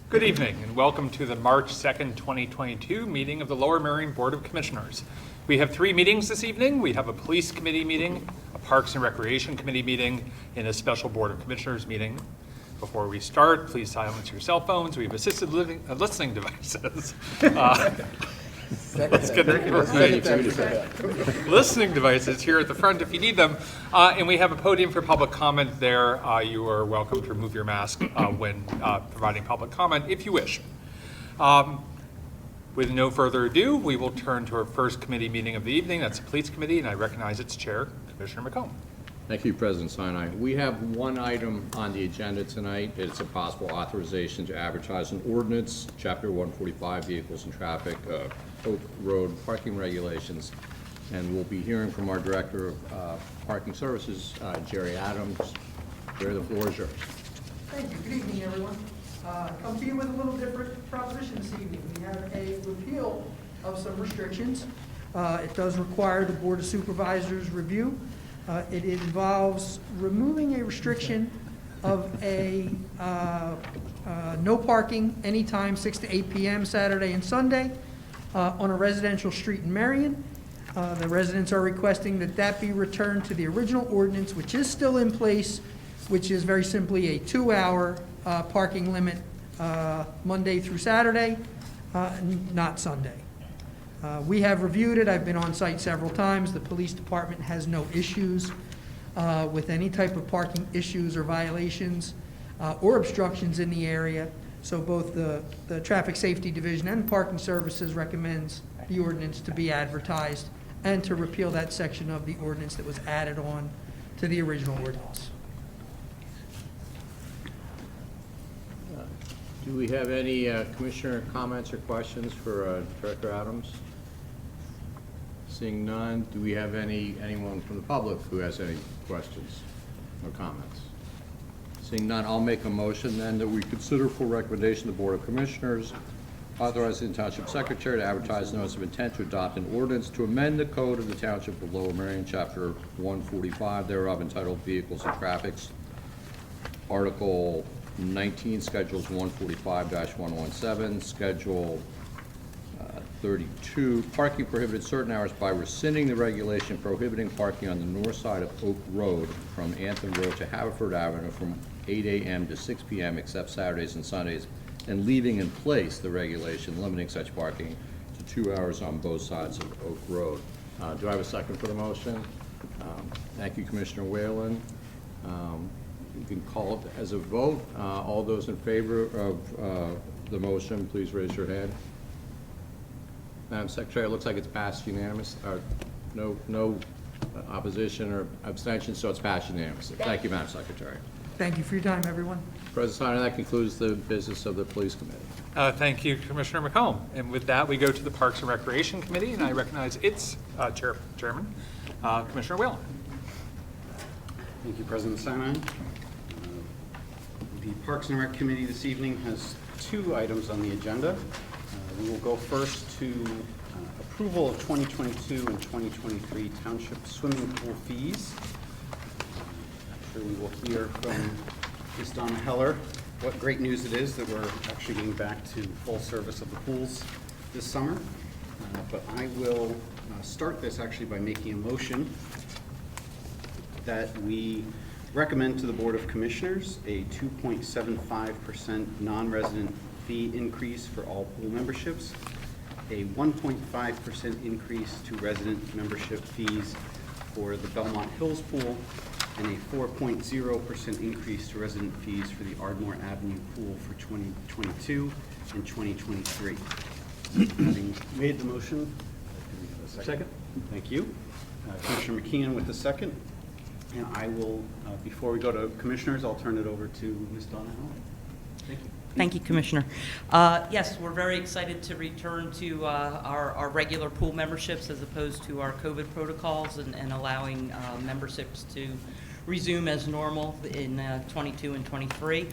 Good evening and welcome to the March 2nd, 2022 meeting of the Lower Merion Board of Commissioners. We have 3 meetings this evening. We have a Police Committee meeting, a Parks and Recreation Committee meeting, and a special Board of Commissioners meeting. Before we start, please silence your cell phones. We have assisted listening devices. Listening devices here at the front if you need them. And we have a podium for public comment there. You are welcome to remove your mask when providing public comment if you wish. With no further ado, we will turn to our first committee meeting of the evening. That's the Police Committee, and I recognize its chair, Commissioner McComb. Thank you, President Sinai. We have one item on the agenda tonight. It's a possible authorization to advertise an ordinance, Chapter 145, Vehicles and Traffic, Oak Road Parking Regulations. And we'll be hearing from our Director of Parking Services, Jerry Adams. Jerry, the floor is yours. Thank you. Good evening, everyone. Come to you with a little different proposition this evening. We have a repeal of some restrictions. It does require the Board of Supervisors review. It involves removing a restriction of a no parking anytime 6 to 8 p.m. Saturday and Sunday on a residential street in Merion. The residents are requesting that that be returned to the original ordinance, which is still in place, which is very simply a 2-hour parking limit Monday through Saturday, not Sunday. We have reviewed it. I've been on site several times. The police department has no issues with any type of parking issues or violations or obstructions in the area. So both the Traffic Safety Division and Parking Services recommends the ordinance to be advertised and to repeal that section of the ordinance that was added on to the original ordinance. Do we have any Commissioner comments or questions for Director Adams? Seeing none, do we have anyone from the public who has any questions or comments? Seeing none, I'll make a motion then that we consider for recommendation the Board of Commissioners authorizing the Township Secretary to advertise notice of intent to adopt an ordinance to amend the code of the Township of Lower Merion, Chapter 145 thereof, entitled Vehicles and Traffic, Article 19, Schedules 145-117, Schedule 32, parking prohibited certain hours by rescinding the regulation prohibiting parking on the north side of Oak Road from Anthem Road to Haverford Avenue from 8 a.m. to 6 p.m. except Saturdays and Sundays, and leaving in place the regulation limiting such parking to 2 hours on both sides of Oak Road. Do I have a second for the motion? Thank you, Commissioner Whalen. You can call it as a vote. All those in favor of the motion, please raise your hand. Madam Secretary, it looks like it's passed unanimous. No opposition or abstention, so it's passed unanimously. Thank you, Madam Secretary. Thank you for your time, everyone. President Steiner, that concludes the business of the Police Committee. Thank you, Commissioner McComb. And with that, we go to the Parks and Recreation Committee, and I recognize its chairman, Commissioner Whalen. Thank you, President Sinai. The Parks and Rec Committee this evening has 2 items on the agenda. We will go first to approval of 2022 and 2023 Township swimming pool fees. I'm sure we will hear from Ms. Donna Heller what great news it is that we're actually getting back to full service of the pools this summer. But I will start this actually by making a motion that we recommend to the Board of Commissioners a 2.75% non-resident fee increase for all pool memberships, a 1.5% increase to resident membership fees for the Belmont Hills Pool, and a 4.0% increase to resident fees for the Ardmore Avenue Pool for 2022 and 2023. Having made the motion, do we have a second? Thank you. Commissioner McKeon with the second. And I will, before we go to commissioners, I'll turn it over to Ms. Donna Heller. Thank you. Thank you, Commissioner. Yes, we're very excited to return to our regular pool memberships as opposed to our COVID protocols and allowing memberships to resume as normal in 22 and 23,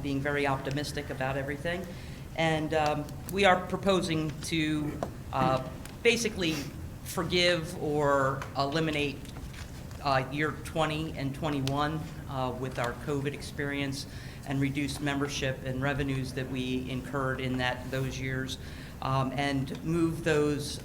being very optimistic about everything. And we are proposing to basically forgive or eliminate year 20 and 21 with our COVID experience and reduced membership and revenues that we incurred in those years, and move those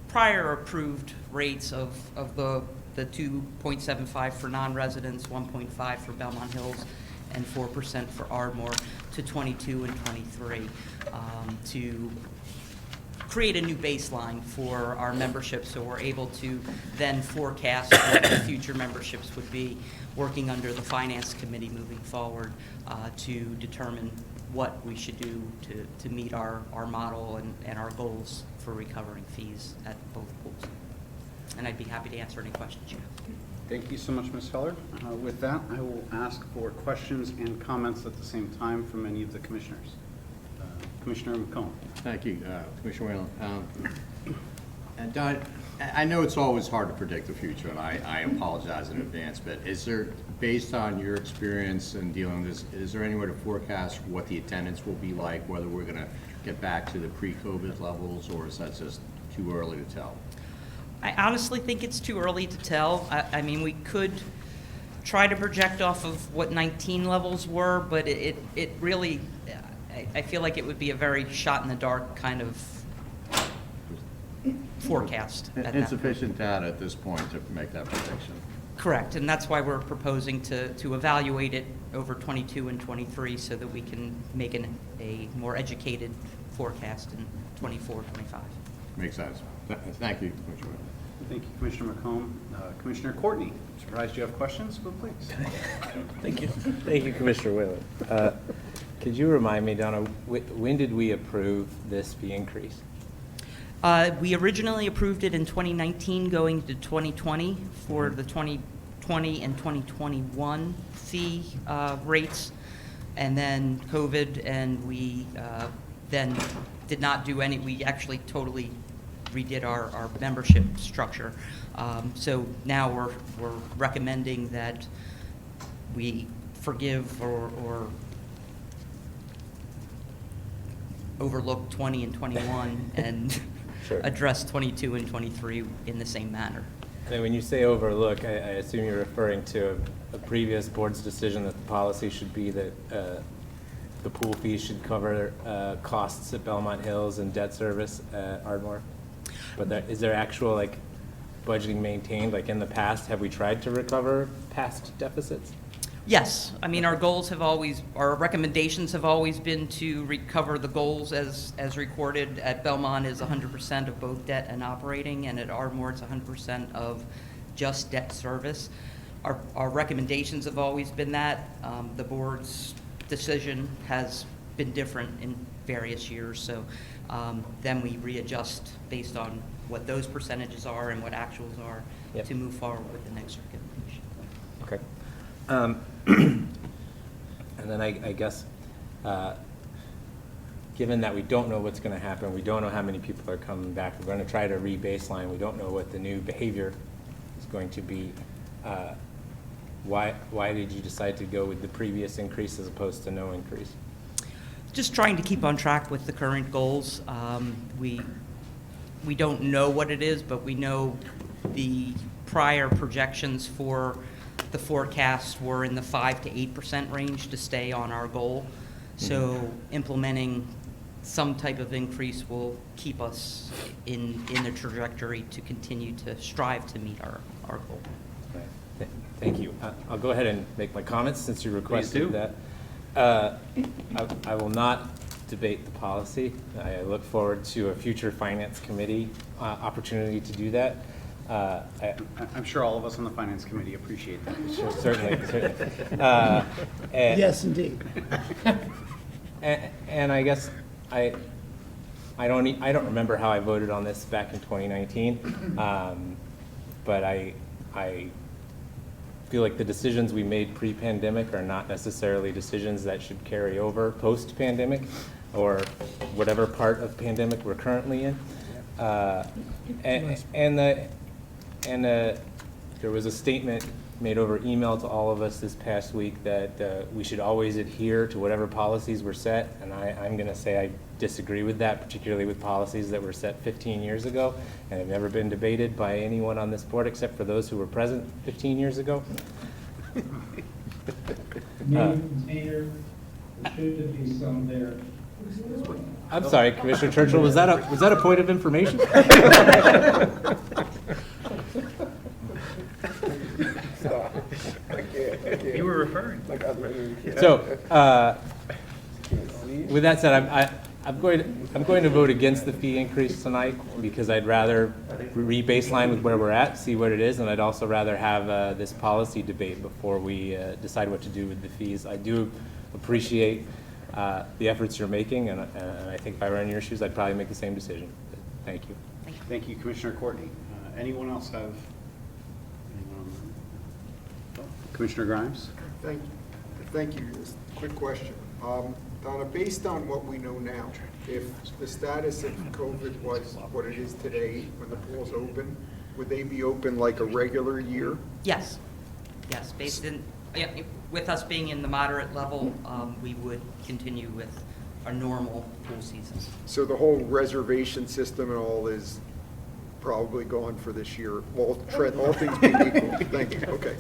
prior approved rates of the 2.75 for non-residents, 1.5 for Belmont Hills, and 4% for Ardmore to 22 and 23 to create a new baseline for our membership, so we're able to then forecast what the future memberships would be, working under the Finance Committee moving forward to determine what we should do to meet our model and our goals for recovering fees at both pools. And I'd be happy to answer any questions you have. Thank you so much, Ms. Heller. With that, I will ask for questions and comments at the same time from any of the commissioners. Commissioner McComb. Thank you, Commissioner Whalen. And Don, I know it's always hard to predict the future, and I apologize in advance, but is there, based on your experience in dealing with this, is there any way to forecast what the attendance will be like, whether we're going to get back to the pre-COVID levels, or is that just too early to tell? I honestly think it's too early to tell. I mean, we could try to project off of what 19 levels were, but it really, I feel like it would be a very shot in the dark kind of forecast at that point. Insufficient data at this point to make that prediction. Correct, and that's why we're proposing to evaluate it over 22 and 23 so that we can make a more educated forecast in 24, 25. Makes sense. Thank you, Commissioner Whalen. Thank you, Commissioner McComb. Commissioner Courtney, surprised you have questions, but please. Thank you. Thank you, Commissioner Whalen. Could you remind me, Donna, when did we approve this fee increase? We originally approved it in 2019 going to 2020 for the 2020 and 2021 fee rates, and then COVID, and we then did not do any, we actually totally redid our membership structure. So now we're recommending that we forgive or overlook 20 and 21 and Sure. address 22 and 23 in the same manner. And when you say overlook, I assume you're referring to a previous board's decision that the policy should be that the pool fees should cover costs at Belmont Hills and debt service at Ardmore. But is there actual budgeting maintained? Like in the past, have we tried to recover past deficits? Yes, I mean, our recommendations have always been to recover the goals as recorded. At Belmont is 100% of both debt and operating, and at Ardmore it's 100% of just debt service. Our recommendations have always been that. The board's decision has been different in various years, so then we readjust based on what those percentages are and what actuals are. Yep. To move forward with the next recommendation. Okay. And then I guess, given that we don't know what's going to happen, we don't know how many people are coming back, we're going to try to re-baseline, we don't know what the new behavior is going to be, why did you decide to go with the previous increase as opposed to no increase? Just trying to keep on track with the current goals. We don't know what it is, but we know the prior projections for the forecast were in the 5 to 8% range to stay on our goal. So implementing some type of increase will keep us in the trajectory to continue to strive to meet our goal. Right. Thank you. I'll go ahead and make my comments since you requested Please do. that. I will not debate the policy. I look forward to a future Finance Committee opportunity to do that. I'm sure all of us on the Finance Committee appreciate that. Sure, certainly. Yes, indeed. And I guess I don't remember how I voted on this back in 2019, but I feel like the decisions we made pre-pandemic are not necessarily decisions that should carry over post-pandemic or whatever part of pandemic we're currently in. And there was a statement made over email to all of us this past week that we should always adhere to whatever policies were set, and I'm going to say I disagree with that, particularly with policies that were set 15 years ago and have never been debated by anyone on this board except for those who were present 15 years ago. container, should there be some there? I'm sorry, Commissioner Churchill, was that a point of information? You were referring. So, with that said, I'm going to vote against the fee increase tonight because I'd rather re-baseline with where we're at, see what it is, and I'd also rather have this policy debate before we decide what to do with the fees. I do appreciate the efforts you're making, and I think if I were in your shoes, I'd probably make the same decision. Thank you. Thank you, Commissioner Courtney. Anyone else have? Commissioner Grimes? Thank you. Just a quick question. Donna, based on what we know now, if the status of COVID was what it is today, when the pool's open, would they be open like a regular year? Yes, yes, based in, yeah, with us being in the moderate level, we would continue with our normal pool season. So the whole reservation system and all is probably gone for this year, all things being equal? Thank you, okay.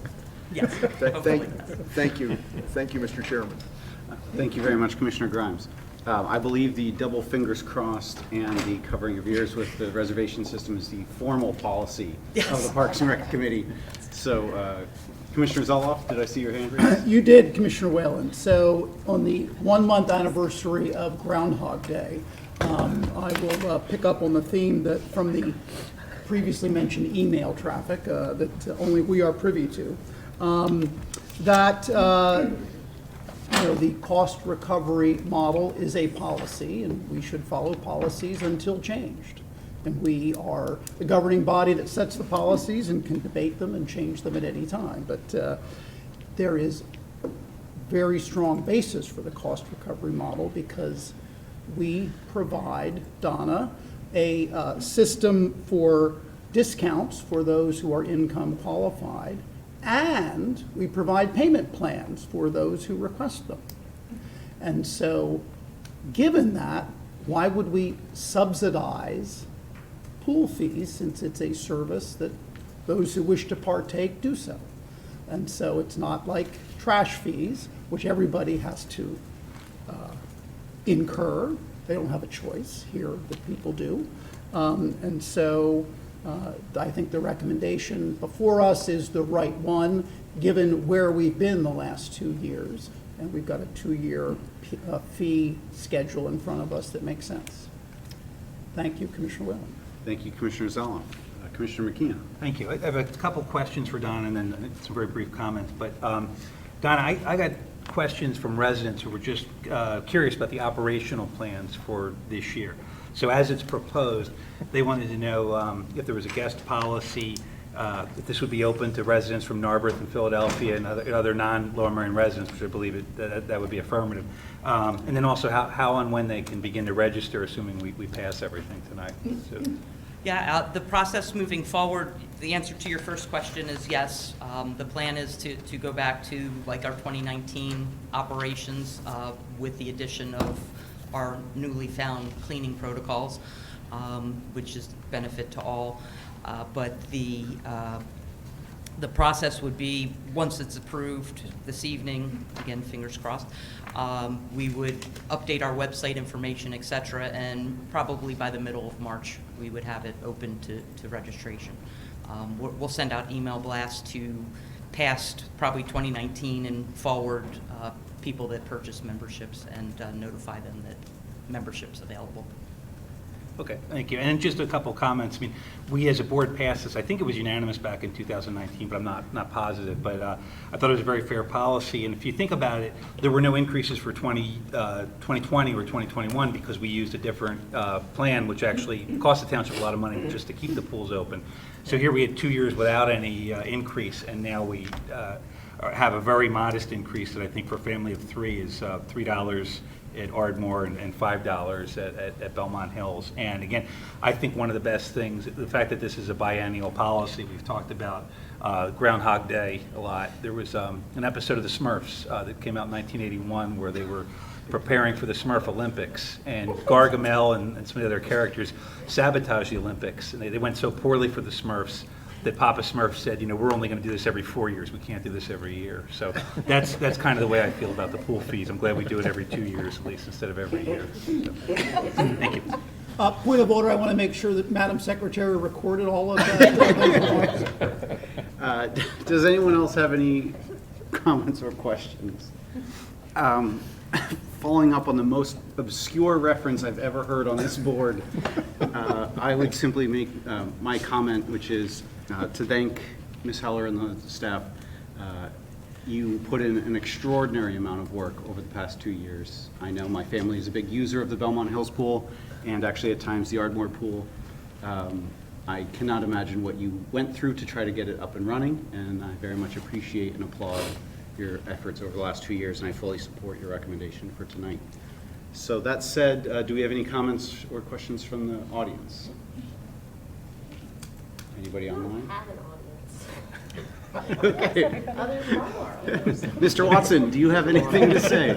Yes, hopefully. Thank you, Mr. Chairman. Thank you very much, Commissioner Grimes. I believe the double fingers crossed and the covering of ears with the reservation system is the formal policy of the Parks and Rec Committee. So, Commissioner Zoloff, did I see your hand raised? You did, Commissioner Whalen. So on the 1-month anniversary of Groundhog Day, I will pick up on the theme that from the previously mentioned email traffic that only we are privy to. The cost recovery model is a policy, and we should follow policies until changed. And we are the governing body that sets the policies and can debate them and change them at any time. But there is very strong basis for the cost recovery model because we provide, Donna, a system for discounts for those who are income qualified, and we provide payment plans for those who request them. And so, given that, why would we subsidize pool fees since it's a service that those who wish to partake do so? And so it's not like trash fees, which everybody has to incur. They don't have a choice here, that people do. And so I think the recommendation before us is the right one, given where we've been the last 2 years. And we've got a 2-year fee schedule in front of us that makes sense. Thank you, Commissioner Whalen. Thank you, Commissioner Zoloff. Commissioner McKeon. Thank you. I have a couple questions for Donna and then some very brief comments. But Donna, I got questions from residents who were just curious about the operational plans for this year. So as it's proposed, they wanted to know if there was a guest policy, if this would be open to residents from Narberth and Philadelphia and other non-Lower Merion residents, which I believe that would be affirmative. And then also how and when they can begin to register, assuming we pass everything tonight. So. Yeah, the process moving forward, the answer to your first question is yes. The plan is to go back to like our 2019 operations with the addition of our newly found cleaning protocols, which is benefit to all. But the process would be, once it's approved this evening, again, fingers crossed, we would update our website information, et cetera, and probably by the middle of March, we would have it open to registration. We'll send out email blasts to past, probably 2019 and forward people that purchase memberships and notify them that membership's available. Okay, thank you. And just a couple comments. I mean, we as a board passed this. I think it was unanimous back in 2019, but I'm not positive. But I thought it was a very fair policy. And if you think about it, there were no increases for 2020 or 2021 because we used a different plan, which actually cost the township a lot of money just to keep the pools open. So here we had 2 years without any increase, and now we have a very modest increase that I think for a family of 3 is $3 at Ardmore and $5 at Belmont Hills. And again, I think one of the best things, the fact that this is a biennial policy, we've talked about Groundhog Day a lot. There was an episode of the Smurfs that came out in 1981 where they were preparing for the Smurf Olympics, and Gargamel and some of the other characters sabotaged the Olympics, and they went so poorly for the Smurfs that Papa Smurf said, we're only going to do this every 4 years. We can't do this every year. So that's kind of the way I feel about the pool fees. I'm glad we do it every 2 years at least instead of every year. So, thank you. Point of order, I want to make sure that Madam Secretary recorded all of that. Does anyone else have any comments or questions? Following up on the most obscure reference I've ever heard on this board, I would simply make my comment, which is to thank Ms. Heller and the staff. You put in an extraordinary amount of work over the past 2 years. I know my family is a big user of the Belmont Hills Pool and actually at times the Ardmore Pool. I cannot imagine what you went through to try to get it up and running, and I very much appreciate and applaud your efforts over the last 2 years, and I fully support your recommendation for tonight. So that said, do we have any comments or questions from the audience? Anybody online? Have an Okay. audience. Other followers. Mr. Watson, do you have anything to say?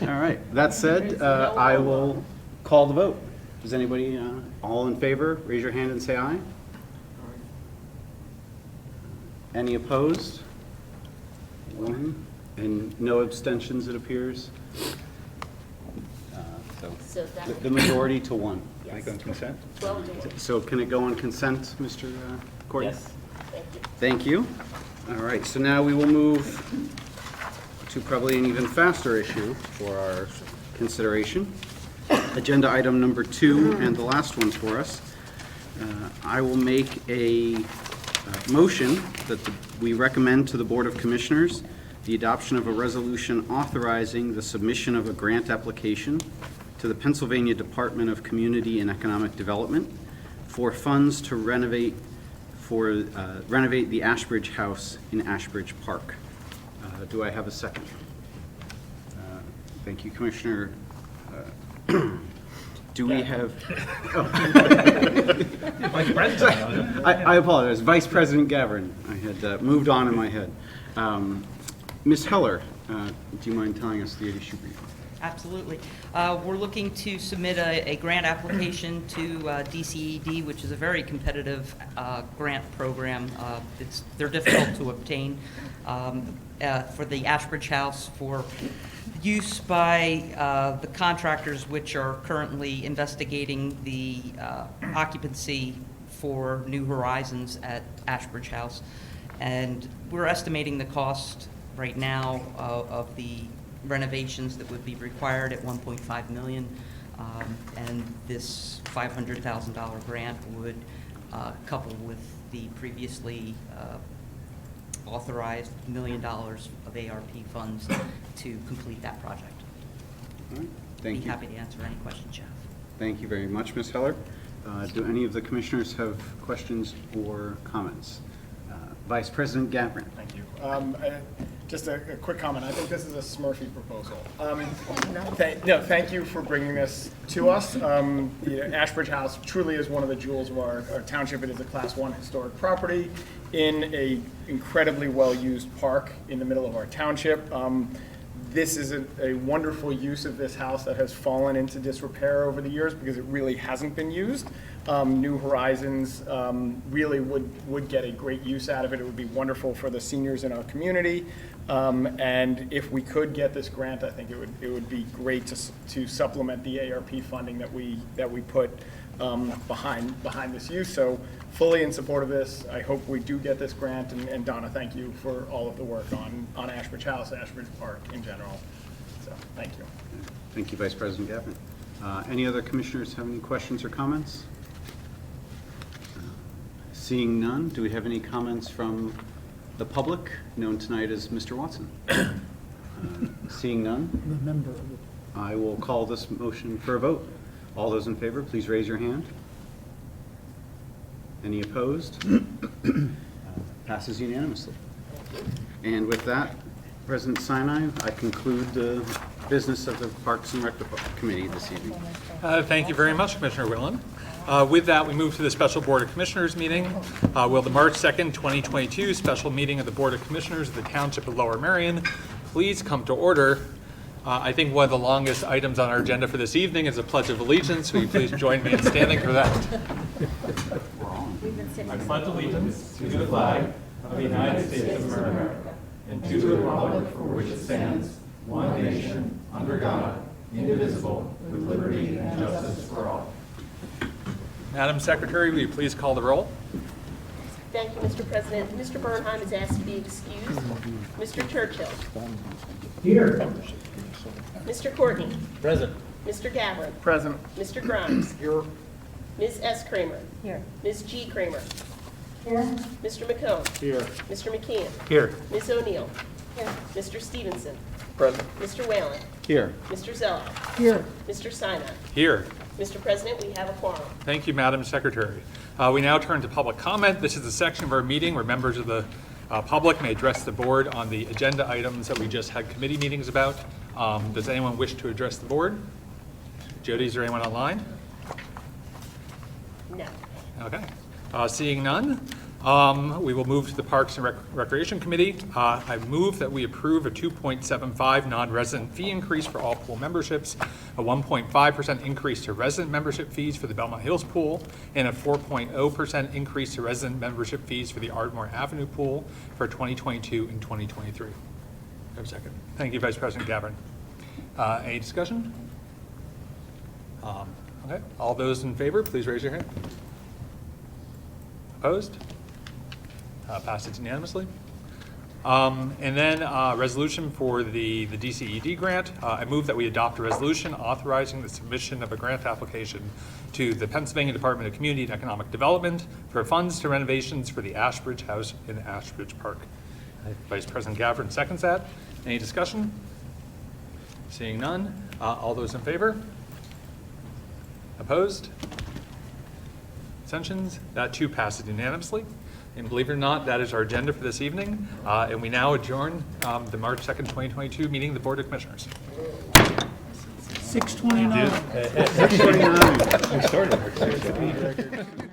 All right. That said, I will call the vote. Does anybody, all in favor, raise your hand and say aye. Any opposed? One. And no abstentions, it appears. So that, The majority to one. Can I go on consent? 12 to 1. So can it go on consent, Mr. Courtney? Yes. Thank you. Thank you. All right, so now we will move to probably an even faster issue for our consideration. Agenda item number 2, and the last one for us. I will make a motion that we recommend to the Board of Commissioners the adoption of a resolution authorizing the submission of a grant application to the Pennsylvania Department of Community and Economic Development for funds to renovate the Ashbridge House in Ashbridge Park. Do I have a second? Thank you, Commissioner. Do we have? Vice President. I apologize, Vice President Gavin. I had moved on in my head. Ms. Heller, do you mind telling us the issue briefly? Absolutely. We're looking to submit a grant application to DCED, which is a very competitive grant program. They're difficult to obtain for the Ashbridge House for use by the contractors which are currently investigating the occupancy for New Horizons at Ashbridge House. And we're estimating the cost right now of the renovations that would be required at $1.5 million, and this $500,000 grant would couple with the previously authorized $1 million of ARP funds to complete that project. All right, thank you. Be happy to answer any questions, Jeff. Thank you very much, Ms. Heller. Do any of the commissioners have questions or comments? Vice President Gavin. Thank you. Just a quick comment. I think this is a Smurfy proposal. Thank you for bringing this to us. Ashbridge House truly is one of the jewels of our township. It is a Class 1 historic property in a incredibly well-used park in the middle of our township. This is a wonderful use of this house that has fallen into disrepair over the years because it really hasn't been used. New Horizons really would get a great use out of it. It would be wonderful for the seniors in our community. And if we could get this grant, I think it would be great to supplement the ARP funding that we put behind this use. So fully in support of this. I hope we do get this grant. And Donna, thank you for all of the work on Ashbridge House, Ashbridge Park in general. So thank you. Thank you, Vice President Gavin. Any other commissioners have any questions or comments? Seeing none, do we have any comments from the public, known tonight as Mr. Watson? Seeing none, I will call this motion for a vote. All those in favor, please raise your hand. Any opposed? Passes unanimously. And with that, President Sinai, I conclude the business of the Parks and Rec Committee this evening. Thank you very much, Commissioner Whelan. With that, we move to the special Board of Commissioners meeting. Will the March 2nd, 2022 special meeting of the Board of Commissioners of the Township of Lower Merion please come to order? I think one of the longest items on our agenda for this evening is a Pledge of Allegiance. Will you please join me in standing for that? We're on. We've been sitting. I pledge allegiance to the flag of the United States of America and to the republic for which it stands, one nation, under God, indivisible, with liberty and justice for all. Madam Secretary, will you please call the roll? Thank you, Mr. President. Mr. Bernheim is asked to be excused. Mr. Churchill. Here. Mr. Courtney. Present. Mr. Gavin. Present. Mr. Grimes. Here, Ms. S. Kramer. Here. Ms. G. Kramer. Here. Mr. McComb. here, Mr. McKeon. Here. Ms. O'Neill. Mr. Stevenson. Present. Mr. Whalen. Here. Mr. Zello. Here. Mr. Sinai. Here. Mr. President, we have a quorum. Thank you, Madam Secretary. We now turn to public comment. This is the section of our meeting where members of the public may address the board on the agenda items that we just had committee meetings about. Does anyone wish to address the board? Jody, is there anyone online? No. Okay. Seeing none, we will move to the Parks and Recreation Committee. I move that we approve a 2.75 non-resident fee increase for all pool memberships, a 1.5% increase to resident membership fees for the Belmont Hills Pool, and a 4.0% increase to resident membership fees for the Ardmore Avenue Pool for 2022 and 2023. Have a second. Thank you, Vice President Gavin. Any discussion? Okay. All those in favor, please raise your hand. Opposed? Passes unanimously. And then resolution for the DCED grant. I move that we adopt a resolution authorizing the submission of a grant application to the Pennsylvania Department of Community and Economic Development for funds to renovations for the Ashbridge House in Ashbridge Park. Vice President Gavin seconds that. Any discussion? Seeing none. All those in favor? Opposed? Abstentions? That too passes unanimously. And believe it or not, that is our agenda for this evening. And we now adjourn the March 2nd, 2022 meeting of the Board of Commissioners. 6:29. We started.